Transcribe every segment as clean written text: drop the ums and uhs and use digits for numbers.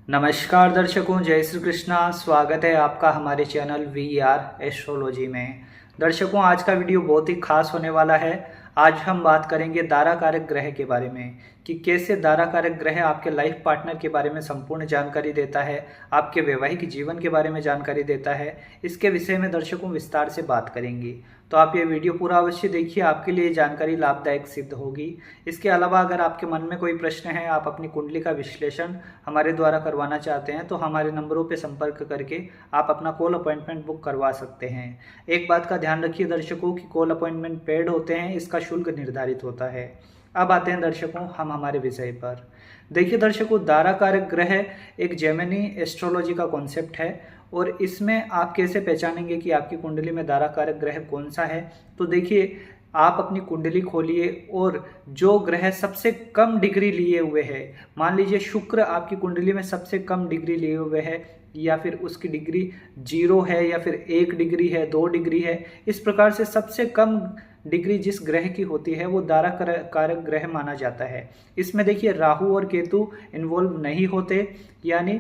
नमस्कार दर्शकों, जय श्री कृष्णा। स्वागत है आपका हमारे चैनल VR एस्ट्रोलॉजी में। दर्शकों, आज का वीडियो बहुत ही खास होने वाला है। आज हम बात करेंगे दारा कारक ग्रह के बारे में कि कैसे दारा कारक ग्रह आपके लाइफ पार्टनर के बारे में संपूर्ण जानकारी देता है, आपके वैवाहिक जीवन के बारे में जानकारी देता है। इसके विषय में दर्शकों विस्तार से बात करेंगे, तो आप ये वीडियो पूरा अवश्य देखिए, आपके लिए जानकारी लाभदायक सिद्ध होगी। इसके अलावा अगर आपके मन में कोई प्रश्न है, आप अपनी कुंडली का विश्लेषण हमारे द्वारा करवाना चाहते हैं, तो हमारे नंबरों पर संपर्क करके आप अपना कॉल अपॉइंटमेंट बुक करवा सकते हैं। एक बात का ध्यान रखिए दर्शकों कि कॉल अपॉइंटमेंट पेड होते हैं, इसका शुल्क निर्धारित होता है। अब आते हैं दर्शकों हम हमारे विषय पर। देखिए दर्शकों, दारा कारक ग्रह एक जेमिनी एस्ट्रोलॉजी का कॉन्सेप्ट है और इसमें आप कैसे पहचानेंगे कि आपकी कुंडली में दारा कारक ग्रह कौन सा है। तो देखिए, आप अपनी कुंडली खोलिए और जो ग्रह सबसे कम डिग्री लिए हुए है, मान लीजिए शुक्र आपकी कुंडली में सबसे कम डिग्री लिए हुए है, या फिर उसकी डिग्री 0 है, या फिर 1 डिग्री है, 2 डिग्री है, इस प्रकार से सबसे कम डिग्री जिस ग्रह की होती है वो दारा कारक ग्रह माना जाता है। इसमें देखिए राहु और केतु इन्वॉल्व नहीं होते, यानी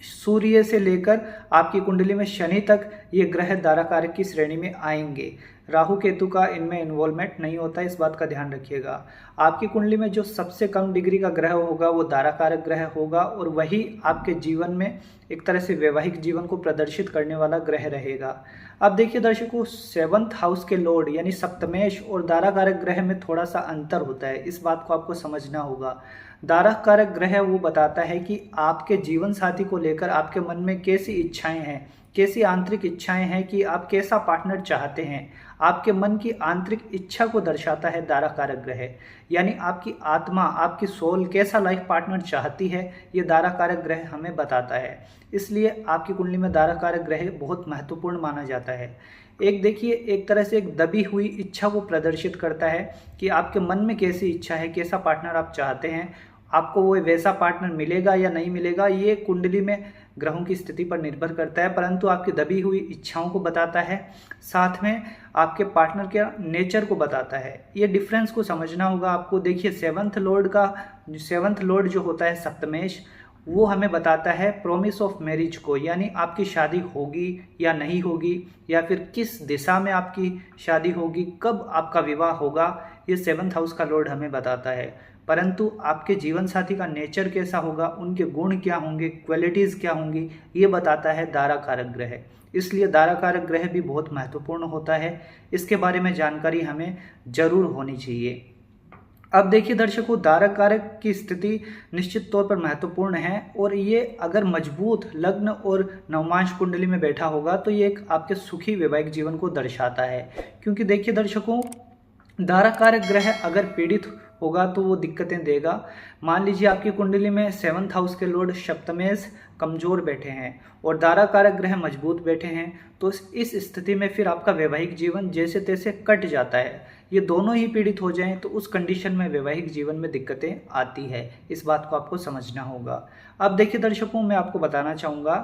सूर्य से लेकर आपकी कुंडली में शनि तक ये ग्रह दारा कारक की श्रेणी में आएंगे। राहु केतु का इनमें इन्वॉल्वमेंट नहीं होता, इस बात का ध्यान रखिएगा। आपकी कुंडली में जो सबसे कम डिग्री का ग्रह होगा वो दारा कारक ग्रह होगा और वही आपके जीवन में एक तरह से वैवाहिक जीवन को प्रदर्शित करने वाला ग्रह रहेगा। अब देखिए दर्शकों, 7th हाउस के लॉर्ड यानी सप्तमेश और दारा कारक ग्रह में थोड़ा सा अंतर होता है, इस बात को आपको समझना होगा। दारा कारक ग्रह वो बताता है कि आपके जीवन साथी को लेकर आपके मन में कैसी इच्छाएं हैं, कैसी आंतरिक इच्छाएं हैं कि आप कैसा पार्टनर चाहते हैं। आपके मन की आंतरिक इच्छा को दर्शाता है दारा कारक ग्रह, यानी आपकी आत्मा, आपकी सोल कैसा लाइफ पार्टनर चाहती है, ये दारा कारक ग्रह हमें बताता है। इसलिए आपकी कुंडली में दारा कारक ग्रह बहुत महत्वपूर्ण माना जाता है। एक देखिए, एक तरह से एक दबी हुई इच्छा को प्रदर्शित करता है कि आपके मन में कैसी इच्छा है, कैसा पार्टनर आप चाहते हैं। आपको वो वैसा पार्टनर मिलेगा या नहीं मिलेगा, ये कुंडली में ग्रहों की स्थिति पर निर्भर करता है, परंतु आपकी दबी हुई इच्छाओं को बताता है, साथ में आपके पार्टनर के नेचर को बताता है। ये डिफरेंस को समझना होगा आपको। देखिए, 7th लॉर्ड जो होता है सप्तमेश, वो हमें बताता है प्रॉमिस ऑफ मैरिज को, यानी आपकी शादी होगी या नहीं होगी, या फिर किस दिशा में आपकी शादी होगी, कब आपका विवाह होगा, ये 7th हाउस का लॉर्ड हमें बताता है। परंतु आपके जीवन साथी का नेचर कैसा होगा, उनके गुण क्या होंगे, क्वालिटीज़ क्या होंगी, ये बताता है दारा कारक ग्रह। इसलिए दारा कारक ग्रह भी बहुत महत्वपूर्ण होता है, इसके बारे में जानकारी हमें जरूर होनी चाहिए। अब देखिए दर्शकों, दारा कारक की स्थिति निश्चित तौर पर महत्वपूर्ण है और ये अगर मजबूत लग्न और नवमांश कुंडली में बैठा होगा तो ये एक आपके सुखी वैवाहिक जीवन को दर्शाता है। क्योंकि देखिए दर्शकों, दारा कारक ग्रह अगर पीड़ित होगा तो वो दिक्कतें देगा। मान लीजिए आपकी कुंडली में 7th हाउस के लॉर्ड सप्तमेश कमजोर बैठे हैं और दारा कारक ग्रह मजबूत बैठे हैं, तो इस स्थिति में फिर आपका वैवाहिक जीवन जैसे तैसे कट जाता है। ये दोनों ही पीड़ित हो जाएं तो उस कंडीशन में वैवाहिक जीवन में दिक्कतें आती है, इस बात को आपको समझना होगा। अब देखिए दर्शकों, मैं आपको बताना चाहूँगा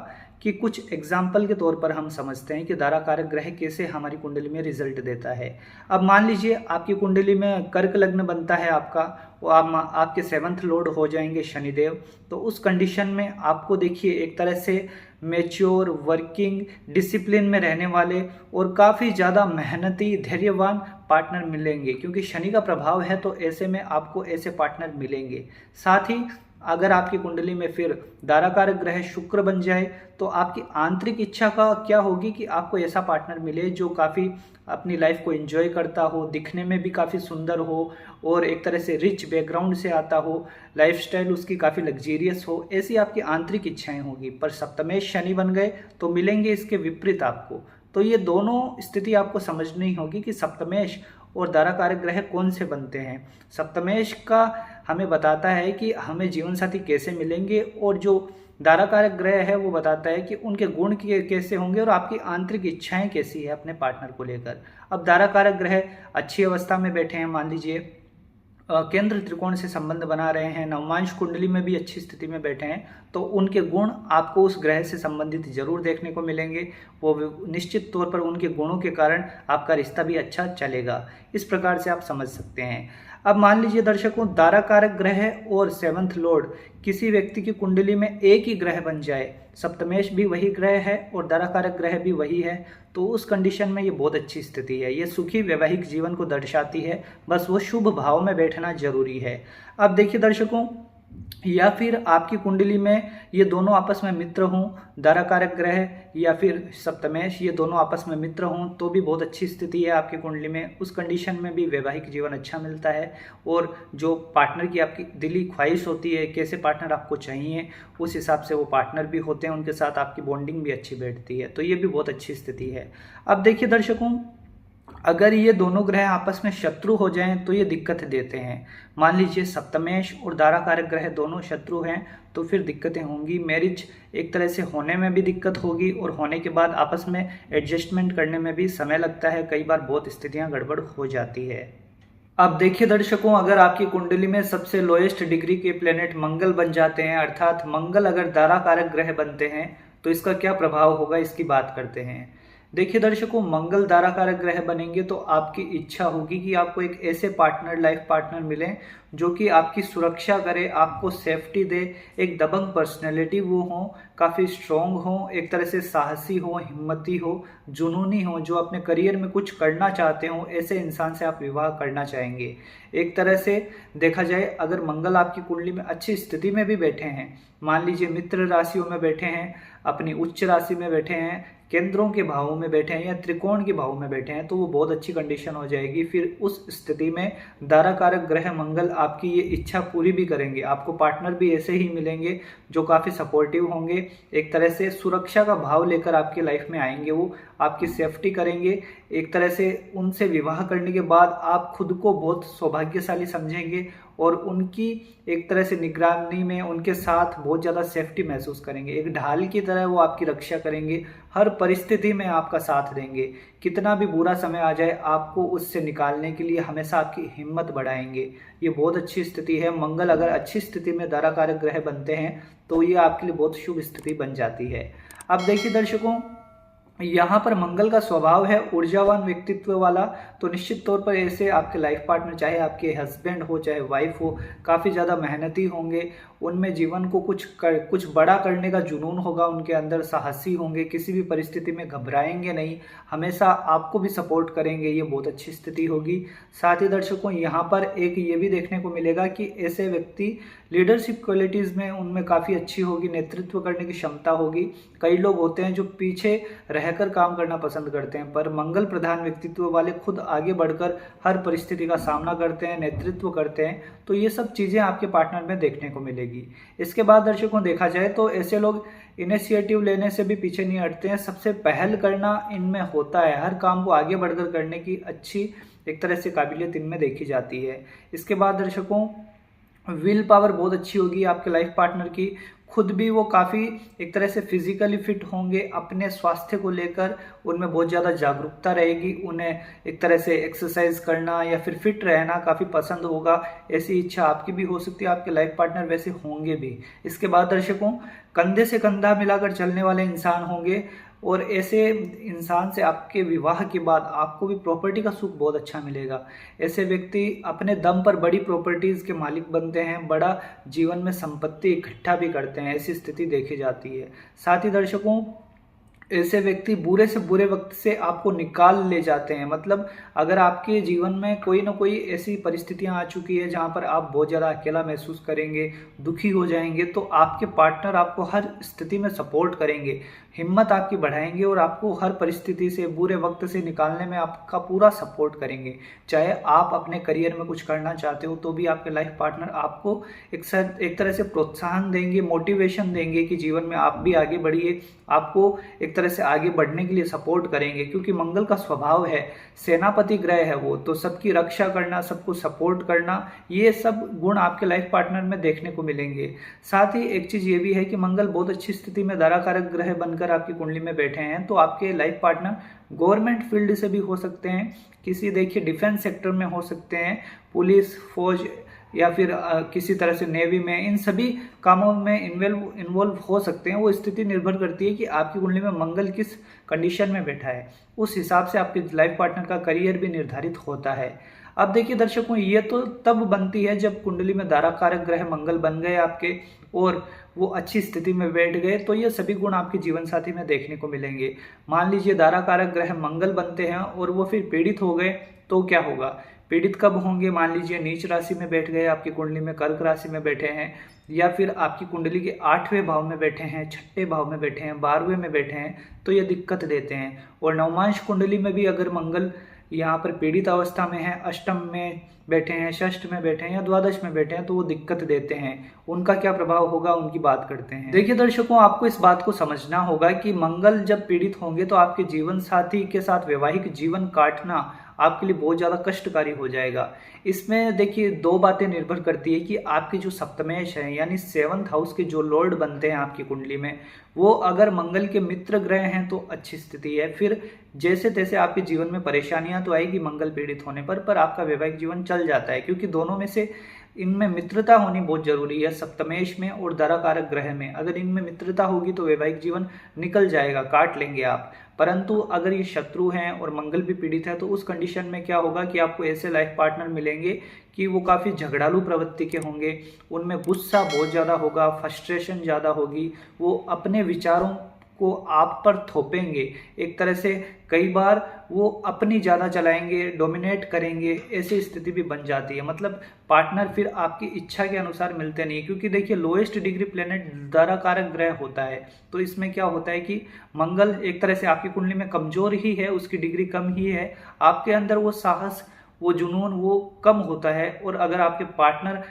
कि कुछ एग्जाम्पल के तौर पर हम समझते हैं कि दारा कारक ग्रह कैसे हमारी कुंडली में रिजल्ट देता है। अब मान लीजिए आपकी कुंडली में कर्क लग्न बनता है आपका, वो आपके 7th लॉर्ड हो जाएंगे शनिदेव, तो उस कंडीशन में आपको देखिए एक तरह से मैच्योर, वर्किंग, डिसिप्लिन में रहने वाले और काफ़ी ज़्यादा मेहनती, धैर्यवान पार्टनर मिलेंगे, क्योंकि शनि का प्रभाव है, तो ऐसे में आपको ऐसे पार्टनर मिलेंगे। साथ ही अगर आपकी कुंडली में फिर दारा कारक ग्रह शुक्र बन जाए तो आपकी आंतरिक इच्छा का क्या होगी कि आपको ऐसा पार्टनर मिले जो काफ़ी अपनी लाइफ को एंजॉय करता हो, दिखने में भी काफ़ी सुंदर हो और एक तरह से रिच बैकग्राउंड से आता हो, लाइफस्टाइल उसकी काफ़ी लग्जीरियस हो, ऐसी आपकी आंतरिक इच्छाएं होगी। पर सप्तमेश शनि बन गए तो मिलेंगे इसके विपरीत आपको। तो ये दोनों स्थिति आपको समझनी होगी कि सप्तमेश और दारा कारक ग्रह कौन से बनते हैं। सप्तमेश का हमें बताता है कि हमें जीवन साथी कैसे मिलेंगे, और जो दारा कारक ग्रह है वो बताता है कि उनके गुण कैसे होंगे और आपकी आंतरिक इच्छाएं कैसी है अपने पार्टनर को लेकर। अब दारा कारक ग्रह अच्छी अवस्था में बैठे हैं, मान लीजिए केंद्र त्रिकोण से संबंध बना रहे हैं, नवमांश कुंडली में भी अच्छी स्थिति में बैठे हैं, तो उनके गुण आपको उस ग्रह से संबंधित जरूर देखने को मिलेंगे। वो निश्चित तौर पर उनके गुणों के कारण आपका रिश्ता भी अच्छा चलेगा। इस प्रकार से आप समझ सकते हैं। अब मान लीजिए दर्शकों, दारा कारक ग्रह और सेवंथ लॉर्ड किसी व्यक्ति की कुंडली में एक ही ग्रह बन जाए, सप्तमेश भी वही ग्रह है और दारा कारक ग्रह भी वही है, तो उस कंडीशन में ये बहुत अच्छी स्थिति है। ये सुखी वैवाहिक जीवन को दर्शाती है, बस वो शुभ भाव में बैठना जरूरी है। अब देखिए दर्शकों, या फिर आपकी कुंडली में ये दोनों आपस में मित्र हों, दारा कारक ग्रह या फिर सप्तमेश, ये दोनों आपस में मित्र हों तो भी बहुत अच्छी स्थिति है आपकी कुंडली में। उस कंडीशन में भी वैवाहिक जीवन अच्छा मिलता है और जो पार्टनर की आपकी दिली ख्वाहिश होती है, कैसे पार्टनर आपको चाहिए, उस हिसाब से वो पार्टनर भी होते हैं, उनके साथ आपकी बॉन्डिंग भी अच्छी बैठती है, तो ये भी बहुत अच्छी स्थिति है। अब देखिए दर्शकों, अगर ये दोनों ग्रह आपस में शत्रु हो जाएं तो ये दिक्कत देते हैं। मान लीजिए सप्तमेश और दारा कारक ग्रह दोनों शत्रु हैं तो फिर दिक्कतें होंगी। मैरिज एक तरह से होने में भी दिक्कत होगी और होने के बाद आपस में एडजस्टमेंट करने में भी समय लगता है, कई बार बहुत स्थितियां गड़बड़ हो जाती है। अब देखिए दर्शकों, अगर आपकी कुंडली में सबसे लोएस्ट डिग्री के प्लेनेट मंगल बन जाते हैं, अर्थात मंगल अगर दारा कारक ग्रह बनते हैं तो इसका क्या प्रभाव होगा, इसकी बात करते हैं। देखिए दर्शकों, मंगल दारा कारक ग्रह बनेंगे तो आपकी इच्छा होगी कि आपको एक ऐसे पार्टनर, लाइफ पार्टनर मिले जो कि आपकी सुरक्षा करे, आपको सेफ्टी दे, एक दबंग पर्सनैलिटी वो हो, काफ़ी स्ट्रॉन्ग हो, एक तरह से साहसी हो, हिम्मती हो, जुनूनी हो, जो अपने करियर में कुछ करना चाहते हो, ऐसे इंसान से आप विवाह करना चाहेंगे। एक तरह से देखा जाए, अगर मंगल आपकी कुंडली में अच्छी स्थिति में भी बैठे हैं, मान लीजिए मित्र राशियों में बैठे हैं, अपनी उच्च राशि में बैठे हैं, केंद्रों के भावों में बैठे हैं या त्रिकोण के भावों में बैठे हैं, तो वो बहुत अच्छी कंडीशन हो जाएगी। फिर उस स्थिति में दारा कारक ग्रह मंगल आपकी ये इच्छा पूरी भी करेंगे। आपको पार्टनर भी ऐसे ही मिलेंगे जो काफ़ी सपोर्टिव होंगे, एक तरह से सुरक्षा का भाव लेकर आपकी लाइफ में आएंगे, वो आपकी सेफ्टी करेंगे। एक तरह से उनसे विवाह करने के बाद आप खुद को बहुत सौभाग्यशाली समझेंगे और उनकी एक तरह से निगरानी में उनके साथ बहुत ज़्यादा सेफ्टी महसूस करेंगे। एक ढाल की तरह वो आपकी रक्षा करेंगे, हर परिस्थिति में आपका साथ देंगे। कितना भी बुरा समय आ जाए, आपको उससे निकालने के लिए हमेशा आपकी हिम्मत बढ़ाएंगे। ये बहुत अच्छी स्थिति है। मंगल अगर अच्छी स्थिति में दारा कारक ग्रह बनते हैं तो ये आपके लिए बहुत शुभ स्थिति बन जाती है। अब देखिए दर्शकों, यहाँ पर मंगल का स्वभाव है ऊर्जावान व्यक्तित्व वाला, तो निश्चित तौर पर ऐसे आपके लाइफ पार्टनर, चाहे आपके हस्बैंड हो चाहे वाइफ हो, काफ़ी ज़्यादा मेहनती होंगे। उनमें जीवन को कुछ बड़ा करने का जुनून होगा उनके अंदर, साहसी होंगे, किसी भी परिस्थिति में घबराएंगे नहीं, हमेशा आपको भी सपोर्ट करेंगे। ये बहुत अच्छी स्थिति होगी। साथ ही दर्शकों, यहाँ पर एक ये भी देखने को मिलेगा कि ऐसे व्यक्ति लीडरशिप क्वालिटीज़ में उनमें काफ़ी अच्छी होगी, नेतृत्व करने की क्षमता होगी। कई लोग होते हैं जो पीछे रहकर काम करना पसंद करते हैं, पर मंगल प्रधान व्यक्तित्व वाले खुद आगे बढ़कर हर परिस्थिति का सामना करते हैं, नेतृत्व करते हैं। तो ये सब चीज़ें आपके पार्टनर में देखने को मिलेगी। इसके बाद दर्शकों, देखा जाए तो ऐसे लोग इनिशिएटिव लेने से भी पीछे नहीं हटते हैं, सबसे पहल करना इनमें होता है, हर काम को आगे बढ़कर करने की अच्छी एक तरह से काबिलियत इनमें देखी जाती है। इसके बाद दर्शकों, विल पावर बहुत अच्छी होगी आपके लाइफ पार्टनर की। खुद भी वो काफ़ी एक तरह से फिजिकली फिट होंगे, अपने स्वास्थ्य को लेकर उनमें बहुत ज़्यादा जागरूकता रहेगी। उन्हें एक तरह से एक्सरसाइज करना या फिर फिट रहना काफ़ी पसंद होगा। ऐसी इच्छा आपकी भी हो सकती है, आपके लाइफ पार्टनर वैसे होंगे भी। इसके बाद दर्शकों, कंधे से कंधा मिलाकर चलने वाले इंसान होंगे और ऐसे इंसान से आपके विवाह के बाद आपको भी प्रॉपर्टी का सुख बहुत अच्छा मिलेगा। ऐसे व्यक्ति अपने दम पर बड़ी प्रॉपर्टीज़ के मालिक बनते हैं, बड़ा जीवन में संपत्ति इकट्ठा भी करते हैं, ऐसी स्थिति देखी जाती है। साथ ही दर्शकों, ऐसे व्यक्ति बुरे से बुरे वक्त से आपको निकाल ले जाते हैं। मतलब अगर आपके जीवन में कोई ना कोई ऐसी परिस्थितियां आ चुकी है जहां पर आप बहुत ज़्यादा अकेला महसूस करेंगे, दुखी हो जाएंगे, तो आपके पार्टनर आपको हर स्थिति में सपोर्ट करेंगे, हिम्मत आपकी बढ़ाएंगे और आपको हर परिस्थिति से, बुरे वक्त से निकालने में आपका पूरा सपोर्ट करेंगे। चाहे आप अपने करियर में कुछ करना चाहते हो तो भी आपके लाइफ पार्टनर आपको एक तरह से प्रोत्साहन देंगे, मोटिवेशन देंगे कि जीवन में आप भी आगे बढ़िए, आपको एक तरह से आगे बढ़ने के लिए सपोर्ट करेंगे। क्योंकि मंगल का स्वभाव है, सेनापति ग्रह है वो, तो सबकी रक्षा करना, सबको सपोर्ट करना, ये सब गुण आपके लाइफ पार्टनर में देखने को मिलेंगे। साथ ही एक चीज़ ये भी है कि मंगल बहुत अच्छी स्थिति में दाराकारक ग्रह बनकर आपकी कुंडली में बैठे हैं तो आपके लाइफ पार्टनर गवर्नमेंट फील्ड से भी हो सकते हैं, किसी देखिए डिफेंस सेक्टर में हो सकते हैं, पुलिस, फौज या फिर किसी तरह से नेवी में, इन सभी कामों में इन्वॉल्व हो सकते हैं। वो स्थिति निर्भर करती है कि आपकी कुंडली में मंगल किस कंडीशन में बैठा है, उस हिसाब से आपके लाइफ पार्टनर का करियर भी निर्धारित होता है। अब देखिए दर्शकों, ये तो तब बनती है जब कुंडली में दारा कारक ग्रह मंगल बन गए आपके और वो अच्छी स्थिति में बैठ गए, तो ये सभी गुण आपके जीवन साथी में देखने को मिलेंगे। मान लीजिए दारा कारक ग्रह मंगल बनते हैं और वो फिर पीड़ित हो गए, तो क्या होगा? पीड़ित कब होंगे? मान लीजिए नीच राशि में बैठ गए, आपकी कुंडली में कर्क राशि में बैठे हैं, या फिर आपकी कुंडली के 8वें भाव में बैठे हैं, 6ठे भाव में बैठे हैं, 12वें में बैठे हैं, तो ये दिक्कत देते हैं। और नवमांश कुंडली में भी अगर मंगल यहाँ पर पीड़ित अवस्था में है, अष्टम में बैठे हैं, षष्ठ में बैठे हैं या द्वादश में बैठे हैं, तो वो दिक्कत देते हैं। उनका क्या प्रभाव होगा, उनकी बात करते हैं। देखिए दर्शकों, आपको इस बात को समझना होगा कि मंगल जब पीड़ित होंगे तो आपके जीवन साथी के साथ वैवाहिक जीवन काटना आपके लिए बहुत ज़्यादा कष्टकारी हो जाएगा। इसमें देखिए 2 बातें निर्भर करती है कि आपकी जो सप्तमेश है यानी 7th हाउस के जो लॉर्ड बनते हैं आपकी कुंडली में, वो अगर मंगल के मित्र ग्रह हैं तो अच्छी स्थिति है। फिर जैसे तैसे आपके जीवन में परेशानियां तो आएगी मंगल पीड़ित होने पर आपका वैवाहिक जीवन चल जाता है, क्योंकि दोनों में से इनमें मित्रता होनी बहुत जरूरी है। सप्तमेश में और दारा कारक ग्रह में अगर इनमें मित्रता होगी तो वैवाहिक जीवन निकल जाएगा, काट लेंगे आप। परंतु अगर ये शत्रु हैं और मंगल भी पीड़ित है तो उस कंडीशन में क्या होगा कि आपको ऐसे लाइफ पार्टनर मिलेंगे कि वो काफ़ी झगड़ालू प्रवृत्ति के होंगे, उनमें गुस्सा बहुत ज़्यादा होगा, फ्रस्ट्रेशन ज़्यादा होगी, वो अपने विचारों को आप पर थोपेंगे। एक तरह से कई बार वो अपनी ज़्यादा चलाएंगे, डोमिनेट करेंगे, ऐसी स्थिति भी बन जाती है। मतलब पार्टनर फिर आपकी इच्छा के अनुसार मिलते नहीं, क्योंकि देखिए लोएस्ट डिग्री प्लेनेट दारा कारक ग्रह होता है। तो इसमें क्या होता है कि मंगल एक तरह से आपकी कुंडली में कमजोर ही है, उसकी डिग्री कम ही है, आपके अंदर वो साहस, वो जुनून वो कम होता है। और अगर आपके पार्टनर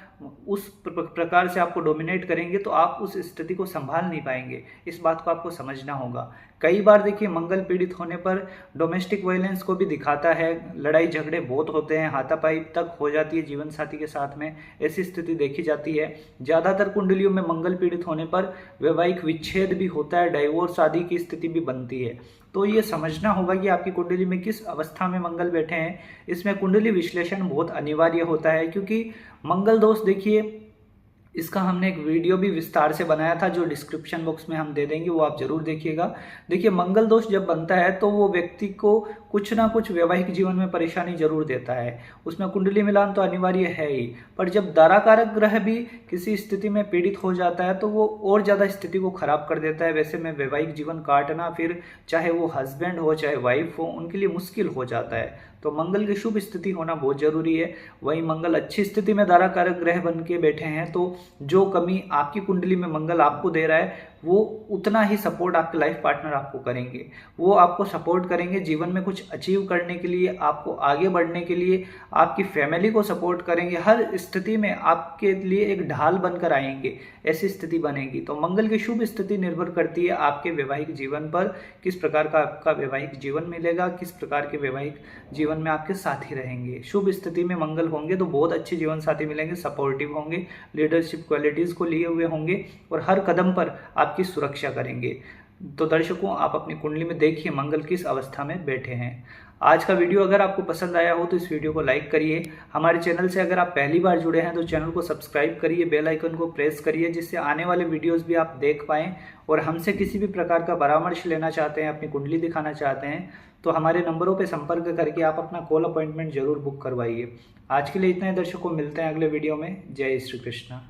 उस प्रकार से आपको डोमिनेट करेंगे तो आप उस स्थिति को संभाल नहीं पाएंगे। इस बात को आपको समझना होगा। कई बार देखिए मंगल पीड़ित होने पर डोमेस्टिक वायलेंस को भी दिखाता है, लड़ाई झगड़े बहुत होते हैं, हाथापाई तक हो जाती है जीवन साथी के साथ में, ऐसी स्थिति देखी जाती है। ज़्यादातर कुंडलियों में मंगल पीड़ित होने पर वैवाहिक विच्छेद भी होता है, डाइवोर्स आदि की स्थिति भी बनती है। तो ये समझना होगा कि आपकी कुंडली में किस अवस्था में मंगल बैठे हैं। इसमें कुंडली विश्लेषण बहुत अनिवार्य होता है, क्योंकि मंगल दोष देखिए इसका हमने एक वीडियो भी विस्तार से बनाया था, जो डिस्क्रिप्शन बॉक्स में हम दे देंगे, वो आप जरूर देखिएगा। देखिए मंगल दोष जब बनता है तो वो व्यक्ति को कुछ ना कुछ वैवाहिक जीवन में परेशानी जरूर देता है, उसमें कुंडली मिलान तो अनिवार्य है ही। पर जब दारा कारक ग्रह भी किसी स्थिति में पीड़ित हो जाता है तो वो और ज़्यादा स्थिति को खराब कर देता है। वैसे में वैवाहिक जीवन काटना फिर चाहे वो हस्बैंड हो चाहे वाइफ हो, उनके लिए मुश्किल हो जाता है। तो मंगल की शुभ स्थिति होना बहुत जरूरी है। वहीं मंगल अच्छी स्थिति में दारा कारक ग्रह बन के बैठे हैं तो जो कमी आपकी कुंडली में मंगल आपको दे रहा है वो उतना ही सपोर्ट आपके लाइफ पार्टनर आपको करेंगे। वो आपको सपोर्ट करेंगे जीवन में कुछ अचीव करने के लिए, आपको आगे बढ़ने के लिए, आपकी फैमिली को सपोर्ट करेंगे। हर स्थिति में आपके लिए एक ढाल बनकर आएंगे, ऐसी स्थिति बनेगी। तो मंगल की शुभ स्थिति निर्भर करती है आपके वैवाहिक जीवन पर, किस प्रकार का आपका वैवाहिक जीवन मिलेगा, किस प्रकार के वैवाहिक जीवन में आपके साथी रहेंगे। शुभ स्थिति में मंगल होंगे तो बहुत अच्छे जीवन साथी मिलेंगे, सपोर्टिव होंगे, लीडरशिप क्वालिटीज को लिए हुए होंगे और हर कदम पर आपकी सुरक्षा करेंगे। तो दर्शकों, आप अपनी कुंडली में देखिए मंगल किस अवस्था में बैठे हैं। आज का वीडियो अगर आपको पसंद आया हो तो इस वीडियो को लाइक करिए। हमारे चैनल से अगर आप पहली बार जुड़े हैं तो चैनल को सब्सक्राइब करिए, बेल आइकन को प्रेस करिए, जिससे आने वाले वीडियोस भी आप देख पाएँ। और हमसे किसी भी प्रकार का परामर्श लेना चाहते हैं, अपनी कुंडली दिखाना चाहते हैं, तो हमारे नंबरों पर संपर्क करके आप अपना कॉल अपॉइंटमेंट जरूर बुक करवाइए। आज के लिए इतना ही दर्शकों, मिलते हैं अगले वीडियो में। जय श्री कृष्ण।